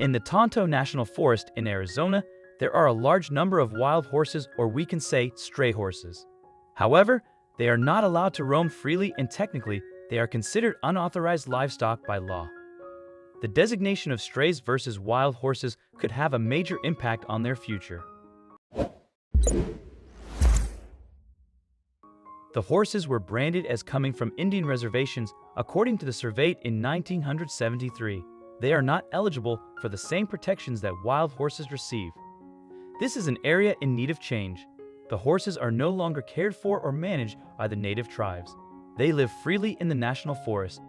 In the Tonto National Forest in Arizona, there are a large number of wild horses, or we can say stray horses. However, they are not allowed to roam freely, and technically, they are considered unauthorized livestock by law. The designation of strays versus wild horses could have a major impact on their future. The horses were branded as coming from Indian reservations according to the survey in 1973. They are not eligible for the same protections that wild horses receive. This is an area in need of change. The horses are no longer cared for or managed by the native tribes. They live freely in the national forest.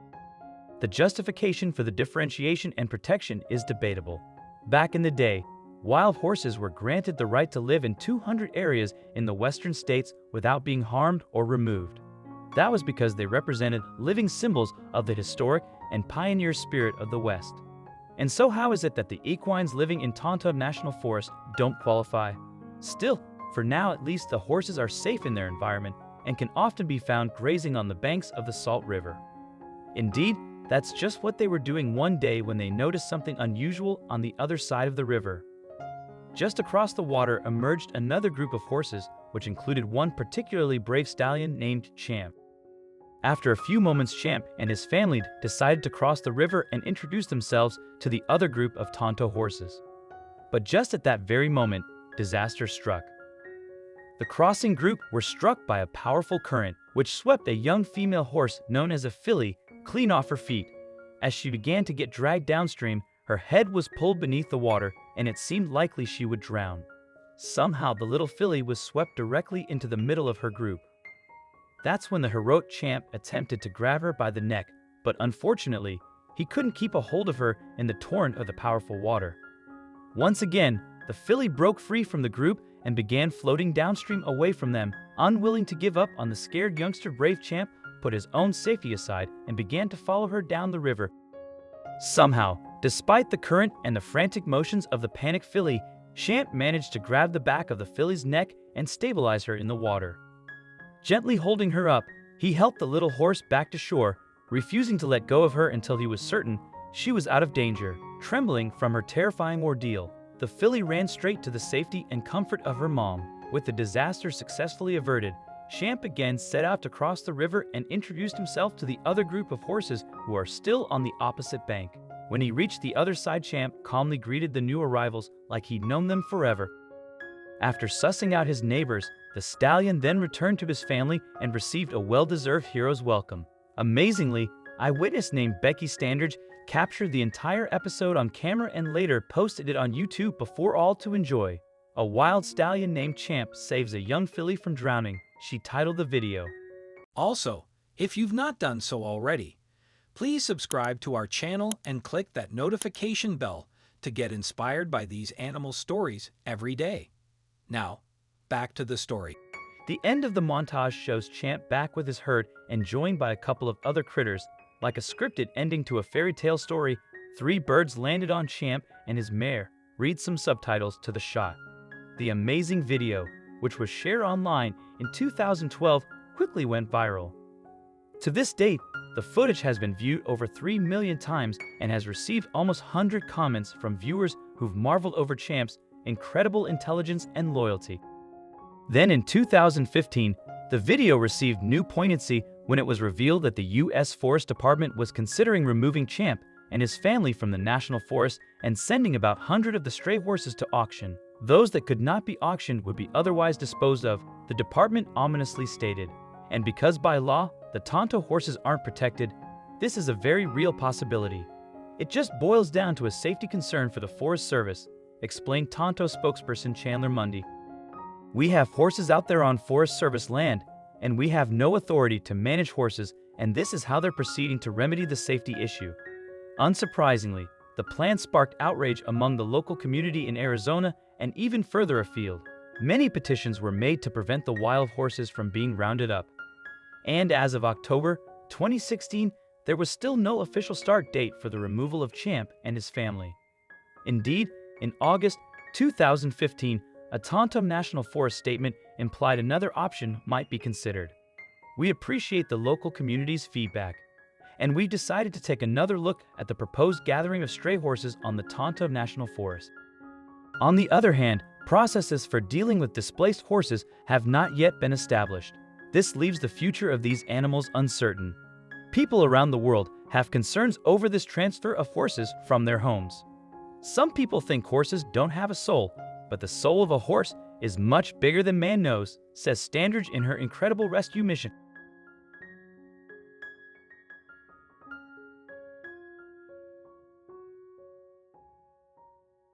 The justification for the differentiation and protection is debatable. Back in the day, wild horses were granted the right to live in 200 areas in the western states without being harmed or removed. That was because they represented living symbols of the historic and pioneer spirit of the West. And so how is it that the equines living in Tonto National Forest don't qualify? Still, for now at least, the horses are safe in their environment and can often be found grazing on the banks of the Salt River. Indeed, that's just what they were doing one day when they noticed something unusual on the other side of the river. Just across the water emerged another group of horses, which included one particularly brave stallion named Champ. After a few moments, Champ and his family decided to cross the river and introduce themselves to the other group of Tonto horses. But just at that very moment, disaster struck. The crossing group were struck by a powerful current, which swept a young female horse known as a filly clean off her feet. As she began to get dragged downstream, her head was pulled beneath the water, and it seemed likely she would drown. Somehow, the little filly was swept directly into the middle of her group. That's when the heroic Champ attempted to grab her by the neck, but unfortunately, he couldn't keep a hold of her in the torrent of the powerful water. Once again, the filly broke free from the group and began floating downstream away from them. Unwilling to give up on the scared youngster, brave Champ put his own safety aside and began to follow her down the river. Somehow, despite the current and the frantic motions of the panicked filly, Champ managed to grab the back of the filly's neck and stabilize her in the water. Gently holding her up, he helped the little horse back to shore, refusing to let go of her until he was certain she was out of danger. Trembling from her terrifying ordeal, the filly ran straight to the safety and comfort of her mom. With the disaster successfully averted, Champ again set out to cross the river and introduced himself to the other group of horses who are still on the opposite bank. When he reached the other side, Champ calmly greeted the new arrivals like he'd known them forever. After sussing out his neighbors, the stallion then returned to his family and received a well-deserved hero's welcome. Amazingly, eyewitness named Becky Standridge captured the entire episode on camera and later posted it on YouTube before all to enjoy. A wild stallion named Champ saves a young filly from drowning, she titled the video. Also, if you've not done so already, please subscribe to our channel and click that notification bell to get inspired by these animal stories every day. Now, back to the story. The end of the montage shows Champ back with his herd and joined by a couple of other critters. Like a scripted ending to a fairy tale story, 3 birds landed on Champ and his mare. Read some subtitles to the shot. The amazing video, which was shared online in 2012, quickly went viral. To this date, the footage has been viewed over 3 million times and has received almost 100 comments from viewers who've marveled over Champ's incredible intelligence and loyalty. Then in 2015, the video received new poignancy when it was revealed that the U.S. Forest Department was considering removing Champ and his family from the National Forest and sending about 100 of the stray horses to auction. Those that could not be auctioned would be otherwise disposed of, the department ominously stated. And because by law, the Tonto horses aren't protected, this is a very real possibility. It just boils down to a safety concern for the Forest Service, explained Tonto spokesperson Chandler Mundy. We have horses out there on Forest Service land, and we have no authority to manage horses, and this is how they're proceeding to remedy the safety issue. Unsurprisingly, the plan sparked outrage among the local community in Arizona and even further afield. Many petitions were made to prevent the wild horses from being rounded up. And as of October 2016, there was still no official start date for the removal of Champ and his family. Indeed, in August 2015, a Tonto National Forest statement implied another option might be considered. We appreciate the local community's feedback, and we've decided to take another look at the proposed gathering of stray horses on the Tonto National Forest. On the other hand, processes for dealing with displaced horses have not yet been established. This leaves the future of these animals uncertain. People around the world have concerns over this transfer of horses from their homes. Some people think horses don't have a soul, but the soul of a horse is much bigger than man knows, says Standridge in her incredible rescue mission.